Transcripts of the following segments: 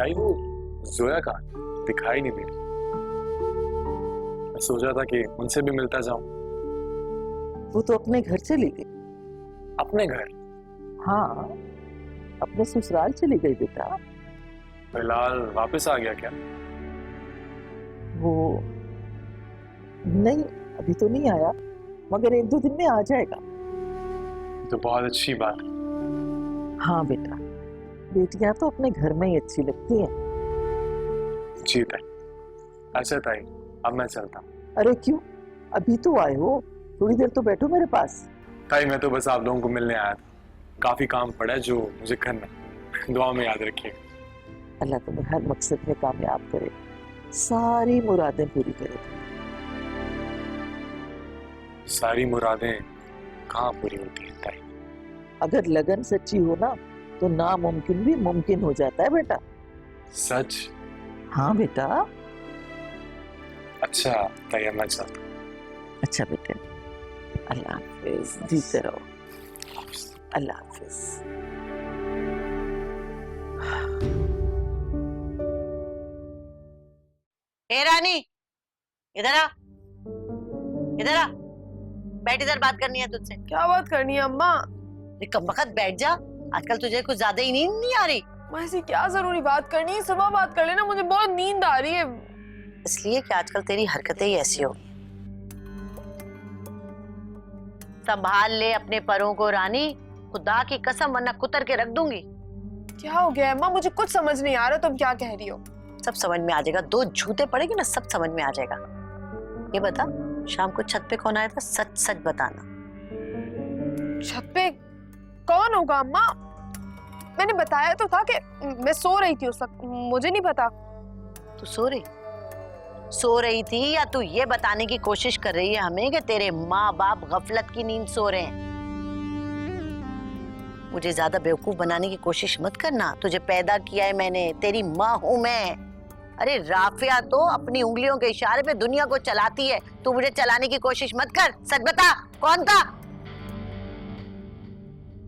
ताई वो जोया कहाँ दिखाई नहीं दे रही। मैं सोचा था कि उनसे भी मिलता जाऊं। वो तो अपने घर चली गई। अपने घर? हाँ, अपने ससुराल चली गई बेटा। फिलहाल वापस आ गया क्या? वो नहीं, अभी तो नहीं आया, मगर 1-2 दिन में आ जाएगा। तो बहुत अच्छी बात है। हाँ बेटा, बेटियां तो अपने घर में ही अच्छी लगती हैं। जी ताई। अच्छा ताई, अब मैं चलता हूँ। अरे क्यों, अभी तो आए हो, थोड़ी देर तो बैठो मेरे पास। ताई मैं तो बस आप लोगों को मिलने आया था, काफी काम पड़ा है जो मुझे करना है। दुआ में याद रखिएगा। अल्लाह तुम्हें हर मकसद में कामयाब करे, सारी मुरादें पूरी करे। सारी मुरादें कहाँ पूरी होती हैं ताई? अगर लगन सच्ची हो ना तो नामुमकिन भी मुमकिन हो जाता है बेटा। सच? हाँ बेटा। अच्छा ताई, अब मैं चलता हूँ। अच्छा बेटे, अल्लाह हाफिज, जीते रहो। अल्लाह हाफिज। ए रानी, इधर आ, इधर आ, बैठ, इधर बात करनी है तुझसे। क्या बात करनी है अम्मा? कम वक्त बैठ जा, आजकल तुझे कुछ ज्यादा ही नींद नहीं आ रही? मैं ऐसी क्या जरूरी बात करनी है, सुबह बात कर लेना, मुझे बहुत नींद आ रही है। इसलिए कि आजकल तेरी हरकतें ही ऐसी हो। संभाल ले अपने परों को रानी, खुदा की कसम, वरना कुतर के रख दूंगी। क्या हो गया अम्मा, मुझे कुछ समझ नहीं आ रहा, तुम क्या कह रही हो? सब समझ में आ जाएगा, 2 जूते पड़ेगी ना, सब समझ में आ जाएगा। ये बता, शाम को छत पे कौन आया था? सच सच बताना। छत पे कौन होगा अम्मा? मैंने बताया तो था कि मैं सो रही थी उस वक्त, मुझे नहीं पता। तू सो रही थी या तू ये बताने की कोशिश कर रही है हमें कि तेरे माँ बाप गफलत की नींद सो रहे हैं? मुझे ज्यादा बेवकूफ बनाने की कोशिश मत करना। तुझे पैदा किया है मैंने, तेरी माँ हूं मैं। अरे राफिया तो अपनी उंगलियों के इशारे पे दुनिया को चलाती है, तू मुझे चलाने की कोशिश मत कर। सच बता, कौन था?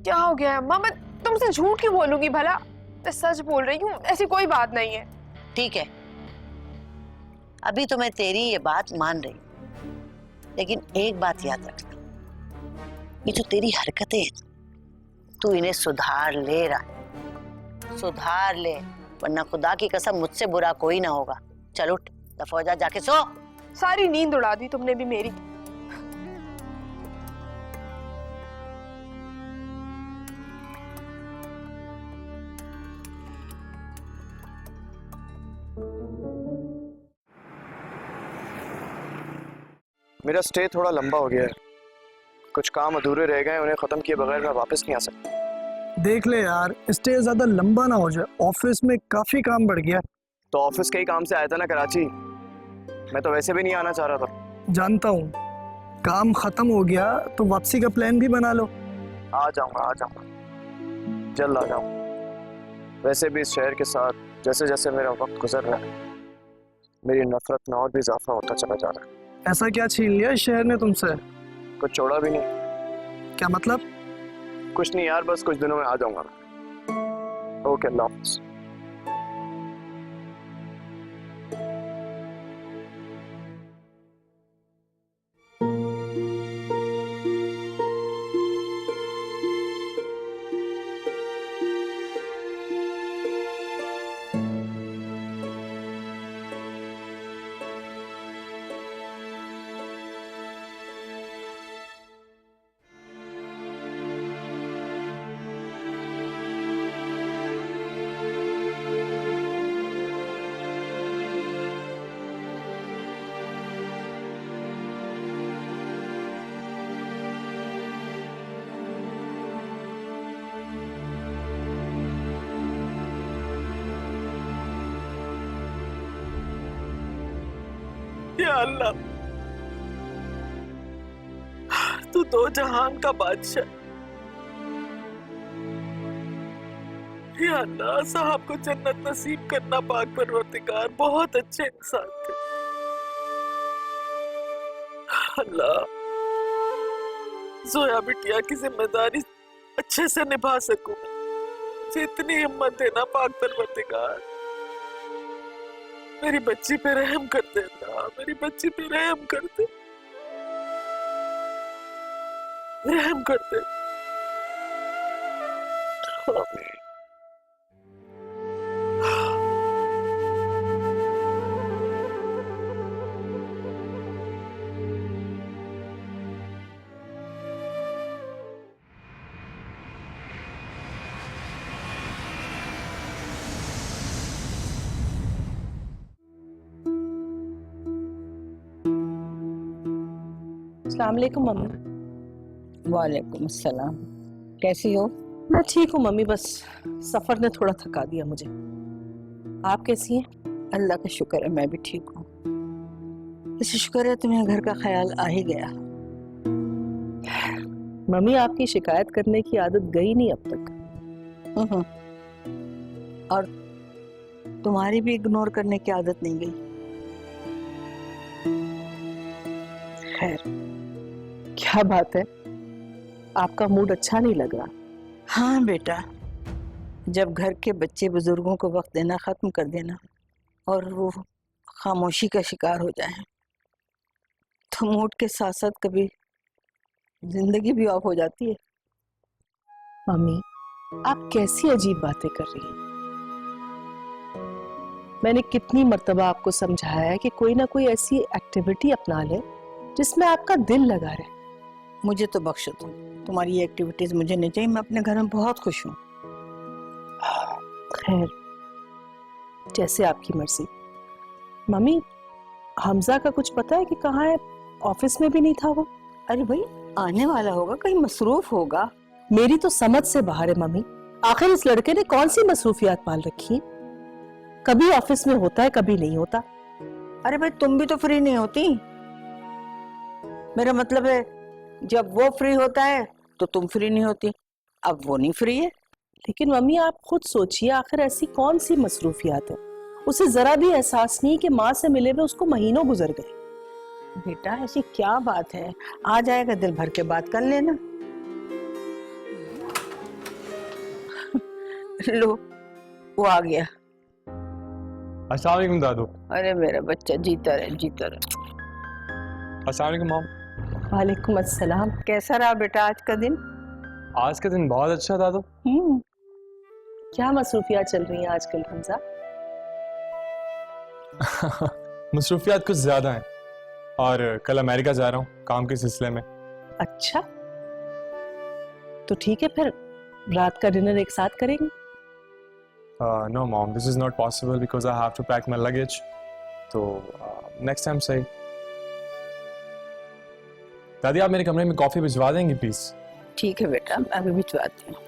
क्या हो गया अम्मा, मैं तुमसे झूठ क्यों बोलूंगी भला? मैं सच बोल रही हूँ, ऐसी कोई बात नहीं है। ठीक है, अभी तो मैं तेरी ये बात मान रही हूँ, लेकिन एक बात याद रखना, ये जो तेरी हरकतें हैं, तू इन्हें सुधार ले रहा, सुधार ले, वरना खुदा की कसम मुझसे बुरा कोई ना होगा। चल उठ, दफा हो जा, जाके सो। सारी नींद उड़ा दी तुमने भी मेरी। मेरा स्टे थोड़ा लंबा हो गया है, कुछ काम अधूरे रह गए, उन्हें खत्म किए बगैर मैं वापस नहीं आ सकता। देख ले यार, स्टे ज्यादा लंबा ना हो जाए, ऑफिस में काफी काम बढ़ गया। तो ऑफिस के ही काम से आया था ना कराची, मैं तो वैसे भी नहीं आना चाह रहा था। जानता हूँ, काम खत्म हो गया तो वापसी का प्लान भी बना लो। आ जाऊंगा, जल्द आ जाऊंगा। वैसे भी इस शहर के साथ जैसे जैसे मेरा वक्त गुजर रहा है, मेरी नफरत में और भी इजाफा होता चला जा रहा है। ऐसा क्या छीन लिया इस शहर ने तुमसे? कुछ छोड़ा भी नहीं। क्या मतलब? कुछ नहीं यार, बस कुछ दिनों में आ जाऊंगा मैं। ओके, अल्लाह हाफ़िज़। या अल्लाह, तू 2 जहान का बादशाह। या अल्लाह, साहब को जन्नत नसीब करना पाक परवरदिगार, बहुत अच्छे इंसान थे। अल्लाह, जोया बिटिया की जिम्मेदारी अच्छे से निभा सकूं, मुझे इतनी हिम्मत देना पाक परवरदिगार। मेरी बच्ची पे रहम कर दे अल्लाह, मेरी बच्ची पे रहम कर दे, रहम कर दे। अस्सलाम वालेकुम मम्मी। वालेकुम अस्सलाम। कैसी हो? मैं ठीक हूँ मम्मी, बस सफर ने थोड़ा थका दिया मुझे। आप कैसी हैं? अल्लाह का शुक्र है मैं भी ठीक हूँ। वैसे शुक्र है तुम्हें घर का ख्याल आ ही गया। मम्मी आपकी शिकायत करने की आदत गई नहीं अब तक। और तुम्हारी भी इग्नोर करने की आदत नहीं गई। खैर, क्या बात है, आपका मूड अच्छा नहीं लग रहा? हाँ बेटा, जब घर के बच्चे बुजुर्गों को वक्त देना खत्म कर देना और वो खामोशी का शिकार हो जाए तो मूड के साथ साथ कभी जिंदगी भी ऑफ हो जाती है। मम्मी, आप कैसी अजीब बातें कर रही हैं? मैंने कितनी मर्तबा आपको समझाया है कि कोई ना कोई ऐसी एक्टिविटी अपना ले जिसमें आपका दिल लगा रहे। मुझे तो बख्शो तुम्हारी ये एक्टिविटीज मुझे नहीं चाहिए। मैं अपने घर में बहुत खुश हूँ। खैर, जैसे आपकी मर्जी। मम्मी, हमजा का कुछ पता है कि कहाँ है? ऑफिस में भी नहीं था वो। अरे भाई, आने वाला होगा, कहीं मसरूफ होगा। मेरी तो समझ से बाहर है मम्मी। आखिर इस लड़के ने कौन सी मसरूफियात पाल रखी है? कभी ऑफिस में होता है, कभी नहीं होता। अरे भाई, तुम भी तो फ्री नहीं होती। मेरा मतलब है जब वो फ्री होता है तो तुम फ्री नहीं होती। अब वो नहीं फ्री है। लेकिन मम्मी, आप खुद सोचिए, आखिर ऐसी कौन सी मसरूफियात है? उसे जरा भी एहसास नहीं कि माँ से मिले हुए उसको महीनों गुजर गए। बेटा, ऐसी क्या बात है? आ जाएगा, दिल भर के बात कर लेना। लो, वो आ गया। अस्सलाम वालेकुम दादू। अरे मेरा बच्चा, जीता रहे जीता रहे। अस्सलाम वालेकुम मॉम। वालेकुम अस्सलाम। कैसा रहा बेटा आज का दिन? आज का दिन बहुत अच्छा दादू। क्या मसरूफियात चल रही हैं आजकल हमजा? मसरूफियात कुछ ज्यादा हैं और कल अमेरिका जा रहा हूँ काम के सिलसिले में। अच्छा, तो ठीक है, फिर रात का डिनर एक साथ करेंगे। No mom, this is not possible because I have to pack my luggage. तो नेक्स्ट टाइम सही। दादी, आप मेरे कमरे में कॉफी भिजवा देंगी प्लीज? ठीक है बेटा, मैं अभी भिजवाती हूँ।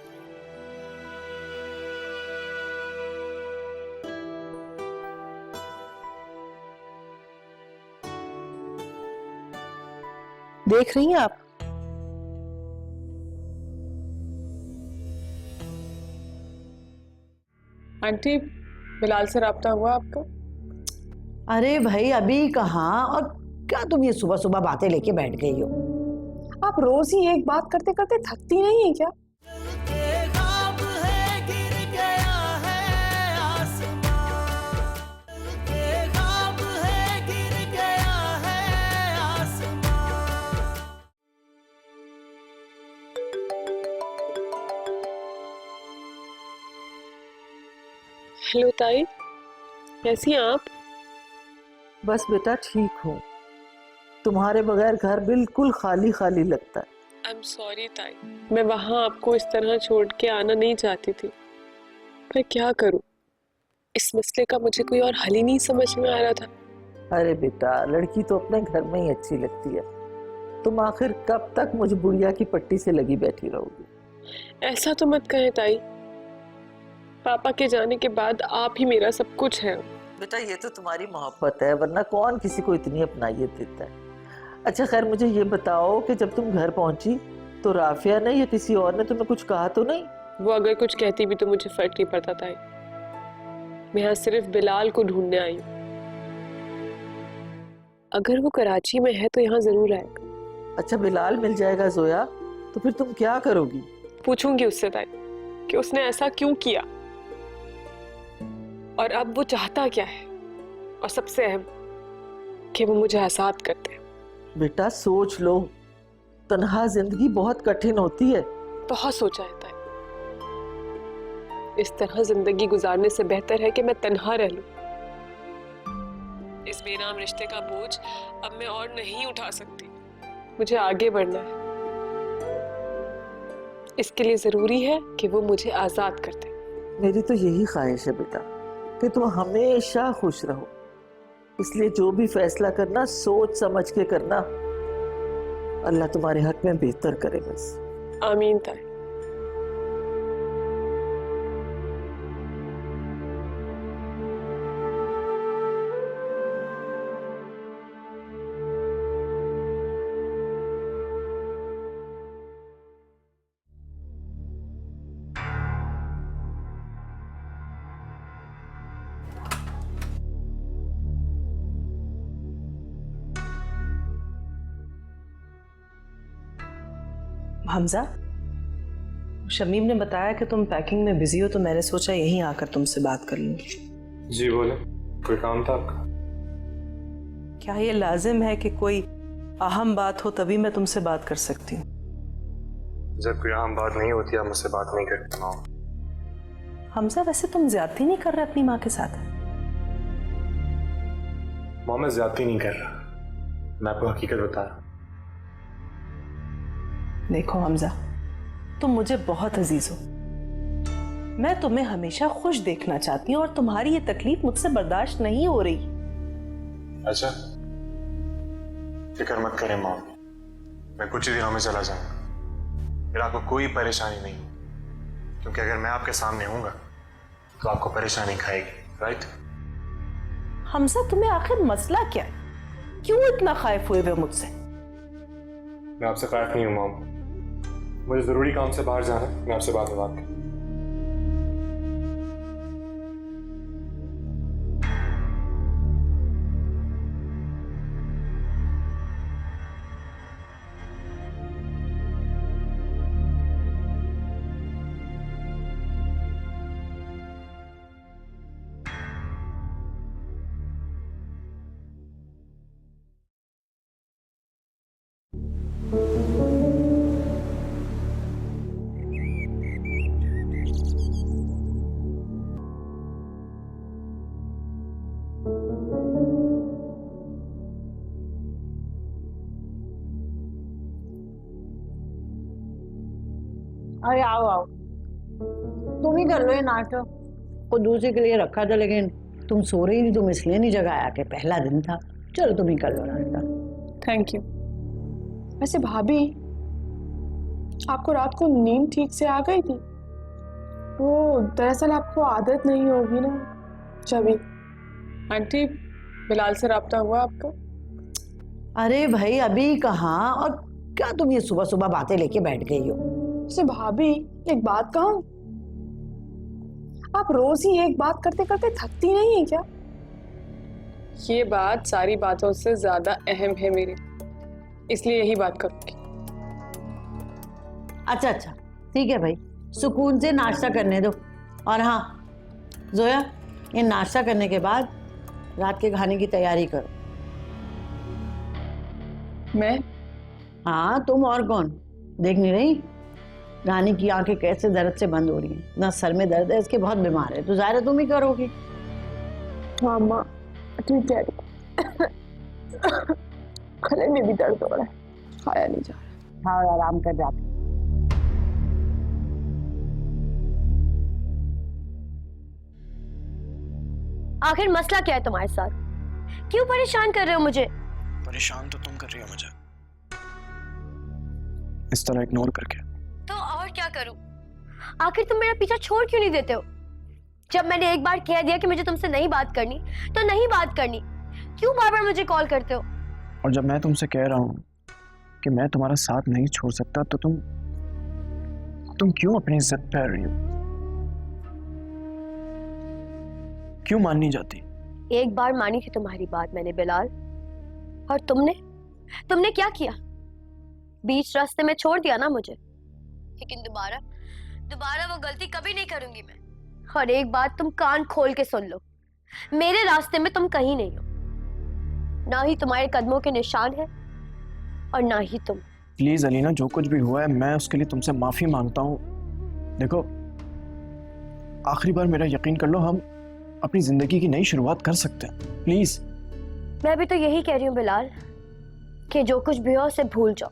देख रही हैं आप? आंटी, बिलाल से राब्ता हुआ आपका? अरे भाई, अभी कहाँ? और क्या तुम ये सुबह सुबह बातें लेके बैठ गई हो? आप रोज ही एक बात करते करते थकती नहीं है क्या? हेलो ताई, कैसी हैं आप? बस बेटा ठीक हूँ। तुम्हारे बगैर घर बिल्कुल खाली खाली लगता है। आई एम सॉरी ताई, मैं वहाँ आपको इस तरह छोड़ के आना नहीं चाहती थी, पर क्या करूँ, इस मसले का मुझे कोई और हल ही नहीं समझ में आ रहा था। अरे बेटा, लड़की तो अपने घर में ही अच्छी लगती है। तुम आखिर कब तक मुझ बुढ़िया की पट्टी से लगी बैठी रहोगी? ऐसा तो मत कहें ताई, पापा के जाने के बाद आप ही मेरा सब कुछ है। बेटा, ये तो तुम्हारी मोहब्बत है, वरना कौन किसी को इतनी अपनाइयत देता है। अच्छा खैर, मुझे ये बताओ कि जब तुम घर पहुंची तो राफिया ने या किसी और ने तुम्हें कुछ कहा तो नहीं? वो अगर कुछ कहती भी तो मुझे फर्क नहीं पड़ता ताई। मैं यहाँ सिर्फ बिलाल को ढूंढने आई हूँ। अगर वो कराची में है तो यहाँ जरूर आएगा। अच्छा, बिलाल मिल जाएगा जोया, तो फिर तुम क्या करोगी? पूछूंगी उससे ताई कि उसने ऐसा क्यों किया और अब वो चाहता क्या है और सबसे अहम कि वो मुझे आजाद करते हैं। बेटा सोच लो, तन्हा जिंदगी बहुत कठिन होती है। बहुत सोचा है ताई, इस तरह जिंदगी गुजारने से बेहतर है कि मैं तन्हा रह लूं। इस बेनाम रिश्ते का बोझ अब मैं और नहीं उठा सकती। मुझे आगे बढ़ना है। इसके लिए जरूरी है कि वो मुझे आजाद कर दे। मेरी तो यही ख्वाहिश है बेटा कि तुम हमेशा खुश रहो। इसलिए जो भी फैसला करना सोच समझ के करना। अल्लाह तुम्हारे हक में बेहतर करे बस। आमीन ताई। हमजा, शमीम ने बताया कि तुम पैकिंग में बिजी हो, तो मैंने सोचा यहीं आकर तुमसे बात कर लूं। जी बोले, कोई काम था आपका? क्या ये लाजिम है कि कोई अहम बात हो तभी मैं तुमसे बात कर सकती हूँ? जब कोई अहम बात नहीं होती आप मुझसे बात नहीं करते माँ। हमजा, वैसे तुम ज्यादती नहीं कर रहे अपनी माँ के साथ? माँ मैं ज्यादती नहीं कर रहा, मैं आपको हकीकत बता रहा हूँ। देखो हमजा, तुम मुझे बहुत अजीज हो। मैं तुम्हें हमेशा खुश देखना चाहती हूँ और तुम्हारी ये तकलीफ मुझसे बर्दाश्त नहीं हो रही। अच्छा, फिक्र मत करें माँ, मैं कुछ ही दिनों में चला जाऊंगा। फिर आपको कोई परेशानी नहीं, क्योंकि अगर मैं आपके सामने हूँगा तो आपको परेशानी खाएगी, राइट? हमजा, तुम्हें आखिर मसला क्या है? क्यों इतना खौफ हुए हुए मुझसे? मैं आपसे खौफ नहीं हूँ माँ, मुझे जरूरी काम से बाहर जाना है, मैं आपसे बाद में बात करूँ। अरे आओ आओ, तुम ही कर लो ये नाश्ता। को दूसरे के लिए रखा था लेकिन तुम सो रही थी, तुम इसलिए नहीं जगाया कि पहला दिन था। चलो तुम ही कर लो नाश्ता। Thank you. वैसे भाभी, आपको रात को नींद ठीक से आ गई थी? वो दरअसल आपको आदत नहीं होगी ना। चबी आंटी, बिलाल से राब्ता हुआ आपका? अरे भाई अभी कहाँ, और क्या तुम ये सुबह सुबह बातें लेके बैठ गई हो? से भाभी, एक बात कहूं, आप रोज ही एक बात करते करते थकती नहीं है क्या? ये बात सारी बातों से ज्यादा अहम है मेरे, इसलिए यही बात करूंगी। अच्छा अच्छा ठीक है भाई, सुकून से नाश्ता करने दो। और हाँ जोया, ये नाश्ता करने के बाद रात के खाने की तैयारी करो। मैं? हाँ तुम, और कौन? देख नहीं रही रानी की आंखें कैसे दर्द से बंद हो रही हैं, ना सर में दर्द है, इसके बहुत बीमार है, तो ज़ाहिर है तुम ही करोगी। हाँ माँ, ठीक है। गले में भी दर्द हो रहा है, खाया नहीं जा रहा। हाँ आराम कर जाते। आखिर मसला क्या है तुम्हारे साथ? क्यों परेशान कर रहे हो मुझे? परेशान तो तुम कर रही हो मुझे, इस तरह इग्नोर करके। तो और क्या करूं? आखिर तुम मेरा पीछा छोड़ क्यों नहीं देते हो? जब मैंने एक बार कह दिया कि मुझे तुमसे नहीं बात करनी, तो नहीं बात करनी। क्यों बार बार मुझे कॉल करते हो? और जब मैं तुमसे कह रहा हूँ कि मैं तुम्हारा साथ नहीं छोड़ सकता, तो तुम क्यों अपनी जिद पे रही हो? क्यों माननी जाती? एक बार मानी थी तुम्हारी बात मैंने बिलाल, और तुमने क्या किया? बीच रास्ते में छोड़ दिया ना मुझे। लेकिन दोबारा वो गलती कभी नहीं करूंगी मैं। और एक बात तुम कान खोल के सुन लो, मेरे रास्ते में तुम कहीं नहीं हो, ना ही तुम्हारे कदमों के निशान है और ना ही तुम। प्लीज अलीना, जो कुछ भी हुआ है मैं उसके लिए तुमसे माफी मांगता हूँ। देखो, आखिरी बार मेरा यकीन कर लो, हम अपनी जिंदगी की नई शुरुआत कर सकते हैं, प्लीज। मैं भी तो यही कह रही हूँ बिलाल कि जो कुछ भी हो उसे भूल जाओ,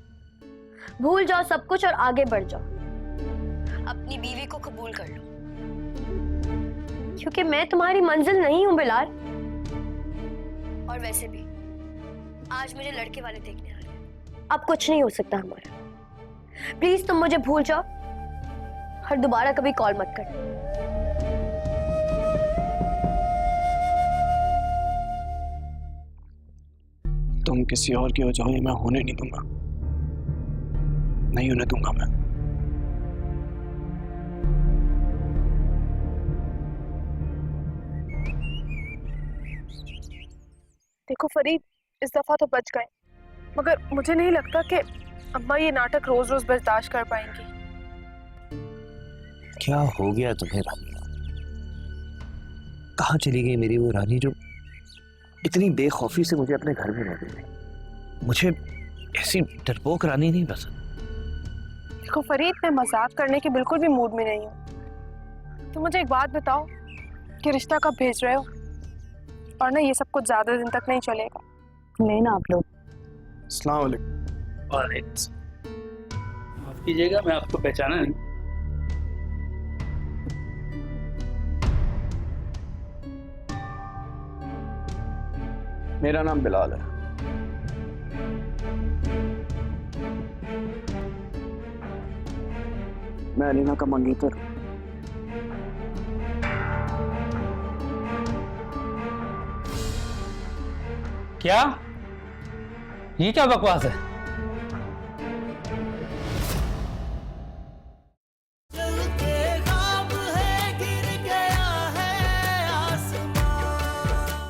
भूल जाओ सब कुछ और आगे बढ़ जाओ। अपनी बीवी को कबूल कर लो, क्योंकि मैं तुम्हारी मंजिल नहीं हूं बिलाल। और वैसे भी आज मुझे लड़के वाले देखने आ रहे हैं, अब कुछ नहीं हो सकता हमारा। प्लीज तुम मुझे भूल जाओ और दोबारा कभी कॉल मत करना। तुम किसी और की हो जाओ, ये मैं होने नहीं दूंगा, नहीं होने दूंगा मैं। देखो फरीद, इस दफा तो बच गए, मगर मुझे नहीं लगता कि अम्मा ये नाटक रोज रोज बर्दाश्त कर पाएंगी। क्या हो गया तुम्हें रानी? कहाँ चली गई मेरी वो रानी जो इतनी बेखौफी से मुझे अपने घर में रह गई? मुझे ऐसी डरपोक रानी नहीं पसंद। देखो फरीद, मैं मजाक करने के बिल्कुल भी मूड में नहीं हूँ। तो मुझे एक बात बताओ कि रिश्ता कब भेज रहे हो? और ना ये सब कुछ ज्यादा दिन तक नहीं चलेगा। नहीं ना आप लोग। अस्सलाम वालेकुम। माफ कीजिएगा, मैं आपको पहचाना नहीं। मेरा नाम बिलाल है। मैं अलीना का मंगेतर हूं। क्या? ये क्या बकवास है?